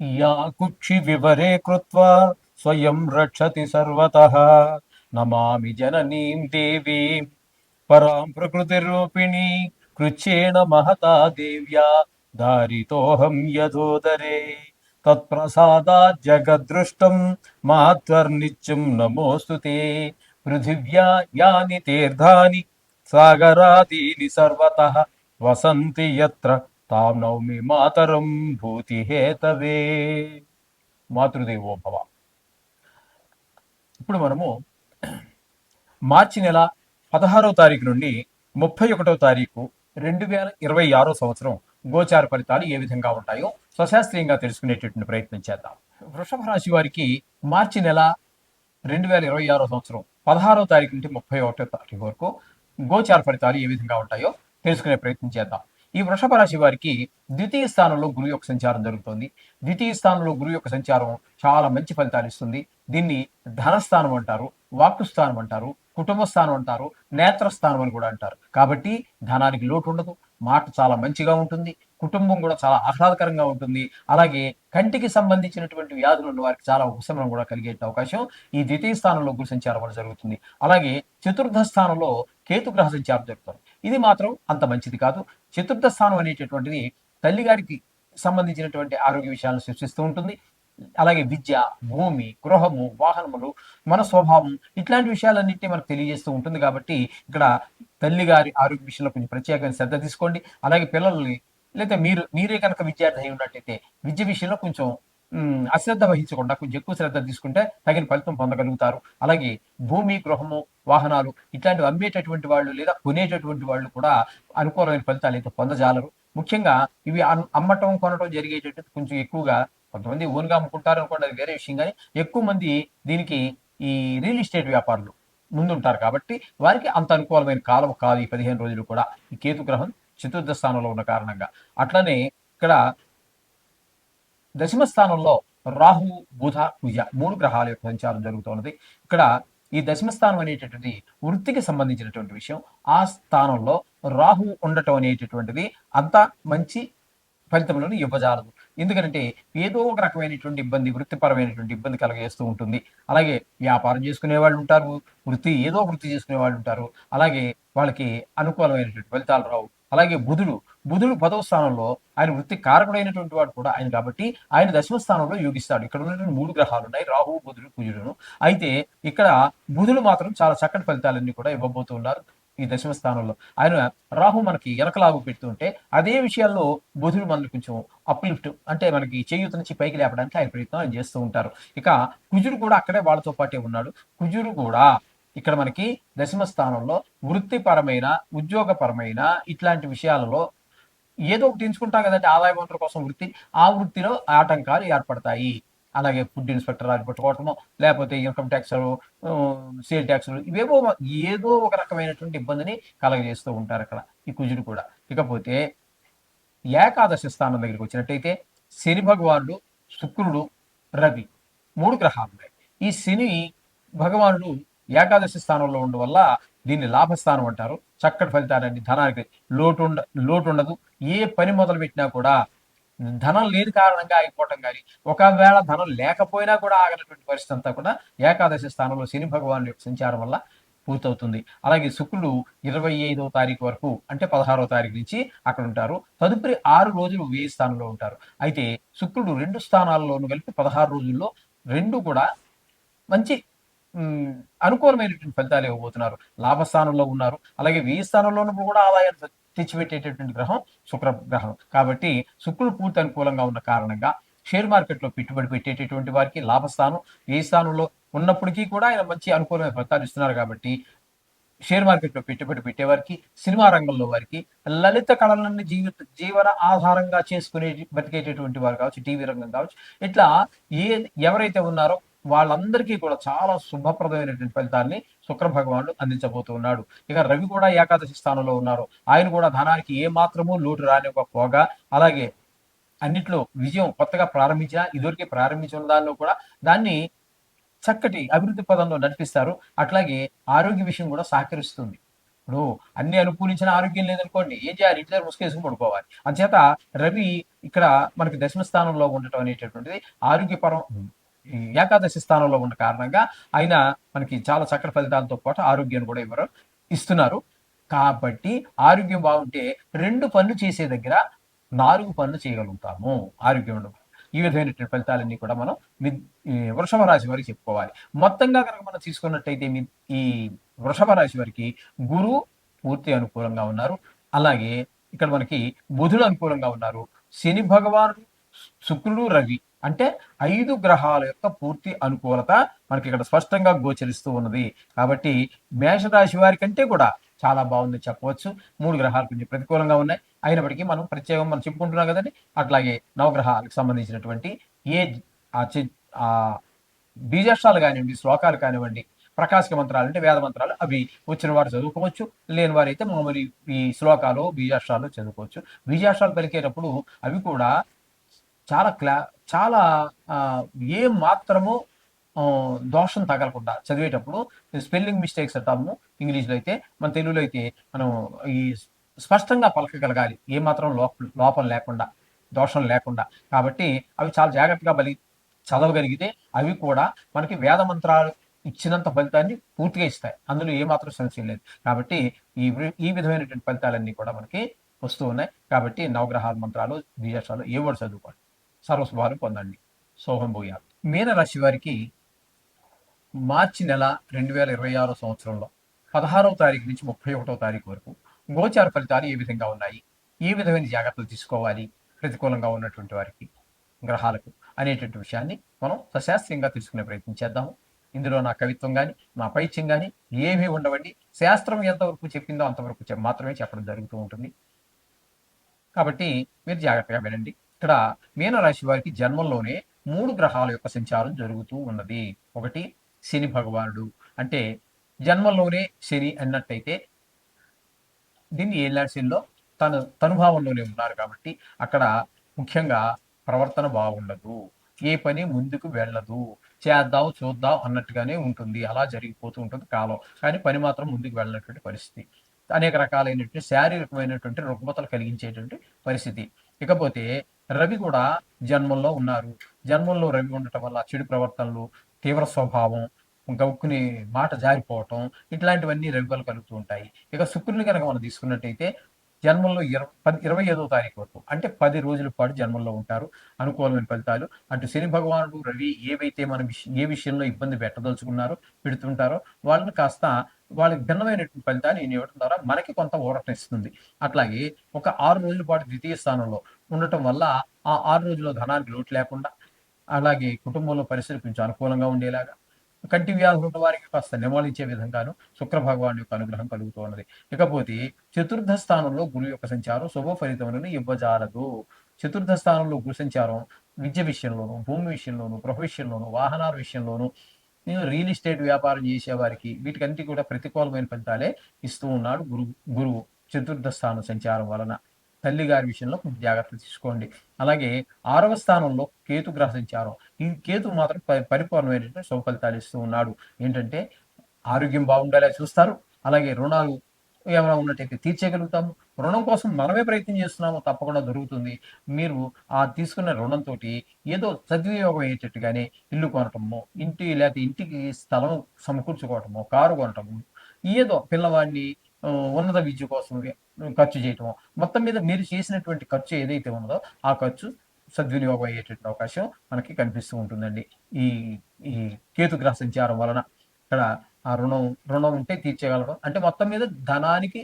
या कुक्षि विवरे कृत्वा स्वयं रक्षति सर्वतः नमामि जननीं देवीं परां प्रकृतिरूपिणी कृच्छ्रेण महता देव्या धारितोऽहं यथोदरे तत्प्रसादात् जगद्दृष्टं मात्वर्नित्यं नमोऽस्तु ते पृथिव्या यानि तीर्थानि सागरादीनि सर्वतः वसन्ति यत्र తాం నౌమి మాతరం భూతి హేతవే. మాతృదేవో భవ. ఇప్పుడు మనము మార్చి నెల 16వ తారీఖు నుండి 31వ తారీఖు 2026 సంవత్సరం గోచార ఫలితాలు ఏ విధంగా ఉంటాయో స్వశాస్త్రీయంగా తెలుసుకునేటటువంటి ప్రయత్నం చేద్దాం. వృషభ రాశి వారికి మార్చి నెల 2026 సంవత్సరం 16వ తారీఖు నుండి 31వ తారీఖు వరకు గోచార ఫలితాలు ఏ విధంగా ఉంటాయో తెలుసుకునే ప్రయత్నం చేద్దాం. ఈ వృషభ రాశి వారికి ద్వితీయ స్థానంలో గురు యొక్క సంచారం జరుగుతుంది. ద్వితీయ స్థానంలో గురు యొక్క సంచారం చాలా మంచి ఫలితాలు ఇస్తుంది. దీన్ని ధనస్థానం అంటారు, వాక్కు స్థానం అంటారు, కుటుంబ స్థానం అంటారు, నేత్రస్థానం అని కూడా అంటారు. కాబట్టి ధనానికి లోటు ఉండదు, మాట చాలా మంచిగా ఉంటుంది, కుటుంబం కూడా చాలా ఆహ్లాదకరంగా ఉంటుంది. అలాగే కంటికి సంబంధించినటువంటి వ్యాధులు ఉన్న వారికి చాలా ఉపశమనం కూడా కలిగే అవకాశం ఈ ద్వితీయ స్థానంలో గురు సంచారం వల్ల జరుగుతుంది. అలాగే చతుర్థ స్థానంలో కేతు గ్రహ సంచారం జరుగుతుంది. ఇది మాత్రం అంత మంచిది కాదు. చతుర్థ స్థానం అనేటటువంటిది తల్లిగారికి సంబంధించినటువంటి ఆరోగ్య విషయాలను సృష్టిస్తూ ఉంటుంది. అలాగే విద్య, భూమి, గృహము, వాహనములు, మన స్వభావం ఇట్లాంటి విషయాలన్నింటినీ మనకు తెలియజేస్తూ ఉంటుంది. కాబట్టి ఇక్కడ తల్లిగారి ఆరోగ్య విషయంలో కొంచెం ప్రత్యేకమైన శ్రద్ధ తీసుకోండి. అలాగే పిల్లల్ని లేదా మీరే కనుక విద్యార్థి అయి ఉన్నట్టయితే విద్య విషయంలో కొంచెం అశ్రద్ధ వహించకుండా కొంచెం ఎక్కువ శ్రద్ధ తీసుకుంటే తగిన ఫలితం పొందగలుగుతారు. అలాగే భూమి, గృహము, వాహనాలు ఇట్లాంటివి అమ్మేటటువంటి వాళ్ళు లేదా కొనేటటువంటి వాళ్ళు కూడా అనుకూలమైన ఫలితాలు అయితే పొందజాలరు. ముఖ్యంగా ఇవి అమ్మటం, కొనటం జరిగేటట్టు కొంచెం ఎక్కువగా కొంతమంది ఓన్గా అమ్ముకుంటారు అనుకోండి, అది వేరే విషయం. కానీ ఎక్కువ మంది దీనికి ఈ రియల్ ఎస్టేట్ వ్యాపారులు ముందుంటారు. కాబట్టి వారికి అంత అనుకూలమైన కాలం కాదు ఈ 15 రోజులు కూడా, ఈ కేతు గ్రహం చతుర్థ స్థానంలో ఉన్న కారణంగా. అట్లనే ఇక్కడ దశమ స్థానంలో రాహు, బుధ, కుజ 3 గ్రహాల యొక్క సంచారం జరుగుతున్నది. ఇక్కడ ఈ దశమ స్థానం అనేటటువంటిది వృత్తికి సంబంధించినటువంటి విషయం. ఆ స్థానంలో రాహు ఉండటం అనేటటువంటిది అంత మంచి ఫలితములను ఇవ్వజాలదు. ఎందుకంటే ఏదో ఒక రకమైనటువంటి ఇబ్బంది, వృత్తిపరమైనటువంటి ఇబ్బంది కలగజేస్తూ ఉంటుంది. అలాగే వ్యాపారం చేసుకునే వాళ్ళు ఉంటారు, ఏదో వృత్తి చేసుకునే వాళ్ళు ఉంటారు. అలాగే వాళ్ళకి అనుకూలమైనటువంటి ఫలితాలు రావు. అలాగే బుధుడు 10వ స్థానంలో ఆయన వృత్తి కారకుడైనటువంటి వాడు కూడా ఆయన. కాబట్టి ఆయన దశమ స్థానంలో యోగిస్తాడు. ఇక్కడ ఉన్నటువంటి 3 గ్రహాలు ఉన్నాయి, రాహు, బుధుడు, కుజుడును. అయితే ఇక్కడ బుధుడు మాత్రం చాలా చక్కటి ఫలితాలన్నీ కూడా ఇవ్వబోతున్నారు ఈ దశమ స్థానంలో. ఆయన రాహు మనకి ఎనకలాగు పెడుతుంటే అదే విషయాల్లో బుధుడు మనల్ని కొంచెం అప్లిఫ్ట్ అంటే మనకి చేయూత నుంచి పైకి లేపడానికి ఆయన ప్రయత్నం ఆయన చేస్తూ ఉంటారు. ఇక కుజుడు కూడా అక్కడే వాళ్ళతో పాటే ఉన్నాడు. కుజుడు కూడా ఇక్కడ మనకి దశమ స్థానంలో వృత్తిపరమైన, ఉద్యోగపరమైన ఇట్లాంటి విషయాలలో ఏదో ఒకటి ఎంచుకుంటాం కదంటే ఆదాయ వనరుల కోసం వృత్తి, ఆ వృత్తిలో ఆటంకాలు ఏర్పడతాయి. అలాగే ఫుడ్ ఇన్స్పెక్టర్ రాజు పెట్టుకోవటము, లేకపోతే ఇన్కమ్ ట్యాక్స్, సేల్ ట్యాక్స్లు, ఇవేవో ఏదో ఒక రకమైనటువంటి ఇబ్బందిని కలగజేస్తూ ఉంటారు అక్కడ ఈ కుజుడు కూడా. ఇకపోతే ఏకాదశి స్థానం దగ్గరికి వచ్చినట్టయితే శని భగవానుడు, శుక్రుడు, రవి 3 గ్రహాలు ఉన్నాయి. ఈ శని భగవానుడు ఏకాదశి స్థానంలో ఉండడం వల్ల దీన్ని లాభస్థానం అంటారు. చక్కటి ఫలితాలండి, ధనానికి లోటు ఉండదు. ఏ పని మొదలు పెట్టినా కూడా ధనం లేని కారణంగా ఆగిపోవటం కానీ, ఒకవేళ ధనం లేకపోయినా కూడా ఆగినటువంటి పరిస్థితి అంతా కూడా ఏకాదశి స్థానంలో శని భగవాను యొక్క సంచారం వల్ల పూర్తవుతుంది. అలాగే శుక్రుడు 25వ తారీఖు వరకు అంటే 16వ తారీఖు నుంచి అక్కడ ఉంటారు. తదుపరి 6 రోజులు వ్యయ స్థానంలో ఉంటారు. అయితే శుక్రుడు 2 స్థానాల్లోనూ కలిపి 16 రోజుల్లో 2 కూడా మంచి అనుకూలమైనటువంటి ఫలితాలు ఇవ్వబోతున్నారు. లాభస్థానంలో ఉన్నారు. అలాగే వ్యయ స్థానంలో ఉన్నప్పుడు కూడా ఆదాయాన్ని తెచ్చిపెట్టేటటువంటి గ్రహం శుక్ర గ్రహం. కాబట్టి శుక్రుడు పూర్తి అనుకూలంగా ఉన్న కారణంగా షేర్ మార్కెట్లో పెట్టుబడి పెట్టేటటువంటి వారికి లాభస్థానం, వ్యయ స్థానంలో ఉన్నప్పటికీ కూడా ఆయన మంచి అనుకూలమైన ఫలితాలు ఇస్తున్నారు. కాబట్టి షేర్ మార్కెట్లో పెట్టుబడి పెట్టేవారికి, సినిమా రంగంలో వారికి, లలిత కళలన్నీ జీవన ఆధారంగా చేసుకునే బతికేటటువంటి వారు కావచ్చు, టీవీ రంగం కావచ్చు, ఇట్లా ఎవరైతే ఉన్నారో వాళ్ళందరికీ కూడా చాలా శుభప్రదమైనటువంటి ఫలితాన్ని శుక్ర భగవానుడు అందించబోతూ ఉన్నాడు. ఇక రవి కూడా ఏకాదశి స్థానంలో ఉన్నారు. ఆయన కూడా ధనానికి ఏ మాత్రమూ లోటు రానివ్వకపోగా, అలాగే అన్నిట్లో విజయం కొత్తగా ప్రారంభించినా ఇదివరకే ప్రారంభించిన దానిలో కూడా దాన్ని చక్కటి అభివృద్ధి పదంలో నడిపిస్తారు. అట్లాగే ఆరోగ్య విషయం కూడా సహకరిస్తుంది. ఇప్పుడు అన్ని అనుకూలించిన ఆరోగ్యం లేదనుకోండి, ఏం చేయాలి? ఇంటి దగ్గర ముసుకేసుకుని పడుకోవాలి. అంచేత రవి ఇక్కడ మనకి దశమ స్థానంలో ఉండటం అనేటటువంటిది ఆరోగ్యపరం ఈ ఏకాదశి స్థానంలో ఉన్న కారణంగా ఆయన మనకి చాలా చక్కటి ఫలితాలతో పాటు ఆరోగ్యాన్ని కూడా ఇస్తున్నారు. కాబట్టి ఆరోగ్యం బాగుంటే 2 పనులు చేసే దగ్గర 4 పనులు చేయగలుగుతాము ఆరోగ్యం ఉండడం. ఈ విధమైనటువంటి ఫలితాలన్నీ కూడా మనం ఈ వృషభ రాశి వారికి చెప్పుకోవాలి. మొత్తంగా కనుక మనం తీసుకున్నట్టయితే ఈ వృషభ రాశి వారికి గురువు పూర్తి అనుకూలంగా ఉన్నారు. అలాగే ఇక్కడ మనకి బుధుడు అనుకూలంగా ఉన్నారు. శని భగవానుడు, శుక్రుడు, రవి అంటే 5 గ్రహాల యొక్క పూర్తి అనుకూలత మనకి ఇక్కడ స్పష్టంగా గోచరిస్తూ ఉన్నది. కాబట్టి మేషరాశి వారి కంటే కూడా చాలా బాగుందని చెప్పవచ్చు. 3 గ్రహాలు కొంచెం ప్రతికూలంగా ఉన్నాయి. అయినప్పటికీ ప్రత్యేకం మనం చెప్పుకుంటున్నాం కదండి. అట్లాగే నవగ్రహాలకు సంబంధించినటువంటి ఏ ఆ బీజాక్షరాలు కానివ్వండి, శ్లోకాలు కానివ్వండి, ప్రకాశక మంత్రాలు అంటే వేద మంత్రాలు అవి వచ్చిన వారు చదువుకోవచ్చు. లేని వారైతే మామూలు ఈ శ్లోకాలు, బీజాక్షరాలు చదువుకోవచ్చు. బీజాక్షరాలు పలికేటప్పుడు అవి కూడా చాలా చాలా ఏ మాత్రము దోషం తగలకుండా చదివేటప్పుడు స్పెల్లింగ్ మిస్టేక్స్ అంటాము ఇంగ్లీష్లో అయితే, మన తెలుగులో అయితే మనం ఈ స్పష్టంగా పలకగలగాలి. ఏ మాత్రం లోపం లేకుండా, దోషం లేకుండా. కాబట్టి అవి చాలా జాగ్రత్తగా చదవగలిగితే అవి కూడా మనకి వేద మంత్రాలు ఇచ్చినంత ఫలితాన్ని పూర్తిగా ఇస్తాయి. అందులో ఏమాత్రం సంశయం లేదు. కాబట్టి ఈ విధమైనటువంటి ఫలితాలన్నీ కూడా మనకి వస్తూ ఉన్నాయి. కాబట్టి నవగ్రహాల మంత్రాలు, బీజాక్షరాలు ఏవో చదువుకోండి. సర్వశుభాలు పొందండి. శోభం భూయాలు. మీన రాశి వారికి మార్చి నెల 2026 సంవత్సరంలో 16వ తారీఖు నుంచి 31వ తారీఖు వరకు గోచార ఫలితాలు ఏ విధంగా ఉన్నాయి, ఏ విధమైన జాగ్రత్తలు తీసుకోవాలి ప్రతికూలంగా ఉన్నటువంటి వారికి గ్రహాలకు అనేటువంటి విషయాన్ని మనం సశాస్త్రీయంగా తెలుసుకునే ప్రయత్నం చేద్దాము. ఇందులో నా కవిత్వం కానీ, నా పైత్యం కానీ ఏమీ ఉండవండి. శాస్త్రం ఎంతవరకు చెప్పిందో అంతవరకు మాత్రమే చెప్పడం జరుగుతూ ఉంటుంది. కాబట్టి మీరు జాగ్రత్తగా వినండి. ఇక్కడ మీనరాశి వారికి జన్మంలోనే 3 గ్రహాల యొక్క సంచారం జరుగుతూ ఉన్నది. ఒకటి శని భగవానుడు, అంటే జన్మంలోనే శని అన్నట్టయితే దీన్ని ఏళ్ళ శనిలో తనుభావంలోనే ఉన్నారు కాబట్టి అక్కడ ముఖ్యంగా ప్రవర్తన బాగుండదు. ఏ పని ముందుకు వెళ్ళదు. చేద్దాం చూద్దాం అన్నట్టుగానే ఉంటుంది. అలా జరిగిపోతూ ఉంటుంది కాలం. కానీ పని మాత్రం ముందుకు వెళ్ళినటువంటి పరిస్థితి. అనేక రకాలైనటువంటి శారీరకమైనటువంటి రుగ్మతలు కలిగించేటువంటి పరిస్థితి. ఇకపోతే రవి కూడా జన్మంలో ఉన్నారు. జన్మంలో రవి ఉండటం వల్ల చెడు ప్రవర్తనలు, తీవ్ర స్వభావం, గబుక్కుని మాట జారిపోవటం ఇట్లాంటివన్నీ రవి వల్ల కలుగుతూ ఉంటాయి. ఇక శుక్రుని కనుక మనం తీసుకున్నట్టయితే జన్మంలో 25వ తారీఖు వరకు అంటే 10 రోజుల పాటు జన్మంలో ఉంటారు. అనుకూలమైన ఫలితాలు. అటు శని భగవానుడు, రవి ఏవైతే మనం ఏ విషయంలో ఇబ్బంది పెడుతుంటారో వాళ్ళని కాస్త వాళ్ళకి భిన్నమైనటువంటి ఫలితాలు ఈయన ఇవ్వడం ద్వారా మనకి కొంత ఊరటనిస్తుంది. అట్లాగే ఒక 6 రోజుల పాటు ద్వితీయ స్థానంలో ఉండటం వల్ల ఆ 6 రోజుల్లో ధనానికి లోటు లేకుండా, అలాగే కుటుంబంలో పరిస్థితులు కొంచెం అనుకూలంగా ఉండేలాగా, కంటి వ్యాధులు ఉన్న వారికి కాస్త నివారించే విధంగాను శుక్ర భగవాన్ యొక్క అనుగ్రహం కలుగుతూ ఉన్నది. ఇకపోతే చతుర్థ స్థానంలో గురు యొక్క సంచారం శుభ ఫలితములను ఇవ్వజాలదు. చతుర్థ స్థానంలో గురు సంచారం విద్య విషయంలోను, భూమి విషయంలోను, గృహ విషయంలోను, వాహనాల విషయంలోను, రియల్ ఎస్టేట్ వ్యాపారం చేసే వారికి వీటికంటే కూడా ప్రతికూలమైన ఫలితాలే ఇస్తూ ఉన్నాడు గురువు చతుర్థ స్థానం సంచారం వలన. తల్లి గారి విషయంలో కొంచెం జాగ్రత్తలు తీసుకోండి. అలాగే 6వ స్థానంలో కేతు గ్రహ సంచారం. ఈ కేతు మాత్రం పరిపూర్ణమైనటువంటి శుభ ఫలితాలు ఇస్తూ ఉన్నాడు. ఏంటంటే ఆరోగ్యం బాగుండేలా చూస్తారు. అలాగే రుణాలు ఏమైనా ఉన్నట్టయితే తీర్చేయగలుగుతాము. రుణం కోసం మనమే ప్రయత్నం చేస్తున్నాము, తప్పకుండా దొరుకుతుంది. మీరు తీసుకున్న రుణంతో ఏదో సద్వినియోగం అయ్యేటట్టుగానే ఇల్లు కొనటము, లేకపోతే ఇంటికి స్థలం సమకూర్చుకోవటము, కారు కొనటము, ఏదో పిల్లవాడిని ఉన్నత విద్య కోసం ఖర్చు చేయటము, మొత్తం మీద మీరు చేసినటువంటి ఖర్చు ఏదైతే ఉన్నదో ఆ ఖర్చు సద్వినియోగం అయ్యేటటువంటి అవకాశం మనకి కనిపిస్తూ ఉంటుందండి. ఈ ఈ కేతు గ్రహ సంచారం వలన ఇక్కడ ఆ రుణం ఉంటే తీర్చేయగలడం అంటే మొత్తం మీద ధనానికి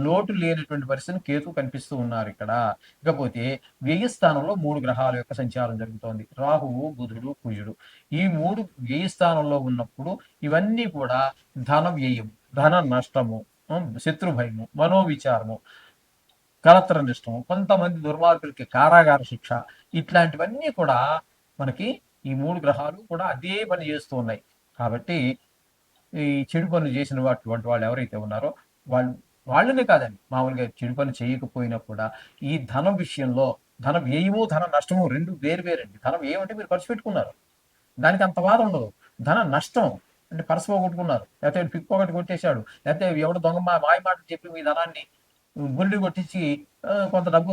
లోటు లేనటువంటి పరిస్థితిని కేతు కనిపిస్తూ ఉన్నారు ఇక్కడ. ఇకపోతే వ్యయ స్థానంలో 3 గ్రహాల యొక్క సంచారం జరుగుతోంది. రాహువు, బుధుడు, కుజుడు. ఈ 3 వ్యయ స్థానంలో ఉన్నప్పుడు ఇవన్నీ కూడా ధన వ్యయం, ధన నష్టము, శత్రు భయము, మనోవిచారము, కలత్ర నష్టము, కొంతమంది దుర్మార్గులకి కారాగార శిక్ష, ఇట్లాంటివన్నీ కూడా మనకి ఈ 3 గ్రహాలు కూడా అదే పని చేస్తూ ఉన్నాయి. కాబట్టి ఈ చెడు పనులు చేసిన వంటి వాళ్ళు ఎవరైతే ఉన్నారో వాళ్ళనే కాదండి, మామూలుగా చెడు పని చేయకపోయినా కూడా ఈ ధనం విషయంలో ధన వ్యయము, ధన నష్టము 2 వేరండి. ధనం ఏమంటే మీరు ఖర్చు పెట్టుకున్నారు, దానికి అంత బాధ ఉండదు. ధన నష్టం అంటే పర్స్ పోగొట్టుకున్నారు, లేకపోతే పిక్ ఒకటి కొట్టేశాడు, లేకపోతే ఎవడో దొంగ మాయ మాటలు చెప్పి మీ ధనాన్ని గుండు కొట్టించి కొంత డబ్బు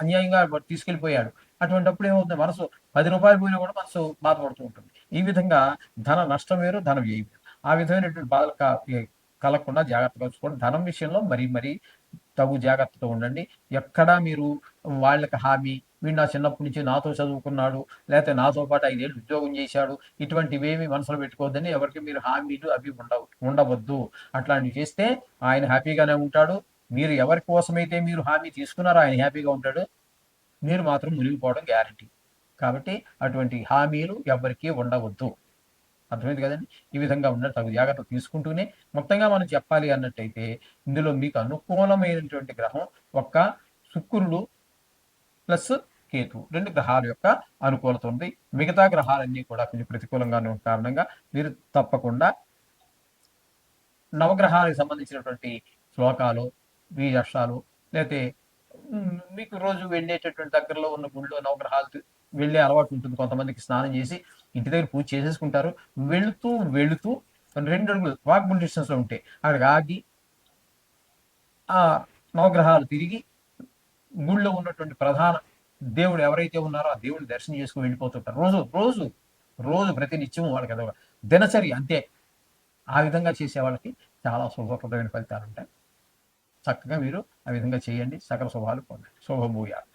అన్యాయంగా తీసుకెళ్ళిపోయాడు. అటువంటప్పుడు ఏమవుతుంది, మనసు రూ. 10 పోయినా కూడా మనసు బాధపడుతూ ఉంటుంది. ఈ విధంగా ధన నష్టం వేరు, ధన వ్యయం వేరు. ఆ విధమైనటువంటి బాధలు కలగకుండా జాగ్రత్తగా చూసుకోండి. ధనం విషయంలో మరీ మరీ తగు జాగ్రత్తతో ఉండండి. ఎక్కడా మీరు వాళ్ళకి హామీ, వీడు నా చిన్నప్పటి నుంచి నాతో చదువుకున్నాడు, లేకపోతే నాతో పాటు 5 ఏళ్ళు ఉద్యోగం చేశాడు, ఇటువంటివేమి మనసులో పెట్టుకోవద్దని ఎవరికి మీరు హామీలు అవి ఉండవద్దు. అట్లాంటివి చేస్తే ఆయన హ్యాపీగానే ఉంటాడు. మీరు ఎవరి కోసమైతే మీరు హామీ తీసుకున్నారో ఆయన హ్యాపీగా ఉంటాడు. మీరు మాత్రం మునిగిపోవడం గ్యారంటీ. కాబట్టి అటువంటి హామీలు ఎవ్వరికీ ఉండవద్దు. అర్థమైంది కదండి. ఈ విధంగా ఉండాలి. తగు జాగ్రత్తలు తీసుకుంటూనే మొత్తంగా మనం చెప్పాలి అన్నట్టయితే ఇందులో మీకు అనుకూలమైనటువంటి గ్రహం ఒక్క శుక్రుడు ప్లస్ కేతు 2 గ్రహాల యొక్క అనుకూలత ఉంది. మిగతా గ్రహాలన్నీ కూడా కొంచెం ప్రతికూలంగానే ఉన్న కారణంగా మీరు తప్పకుండా నవగ్రహాలకు సంబంధించినటువంటి శ్లోకాలు, బీజాక్షరాలు, లేతే మీకు రోజు వెళ్ళేటటువంటి దగ్గరలో ఉన్న గుడిలో నవగ్రహాలు వెళ్ళే అలవాటు ఉంటుంది. కొంతమందికి స్నానం చేసి ఇంటి దగ్గర పూజ చేసేసుకుంటారు. వెళుతూ 2 అడుగులు వాకబుల్ డిస్టెన్స్‌లో ఉంటే అక్కడికి ఆగి ఆ నవగ్రహాలు తిరిగి గుడిలో ఉన్నటువంటి ప్రధాన దేవుడు ఎవరైతే ఉన్నారో ఆ దేవుడిని దర్శనం చేసుకొని వెళ్ళిపోతుంటారు. రోజు ప్రతి నిత్యం వాళ్ళకి అదొక దినచర్య అంతే. ఆ విధంగా చేసే వాళ్ళకి చాలా శుభప్రదమైన ఫలితాలుంటాయి. చక్కగా మీరు ఆ విధంగా చేయండి. సకల శుభాలు పొందండి. శుభం భూయాత్.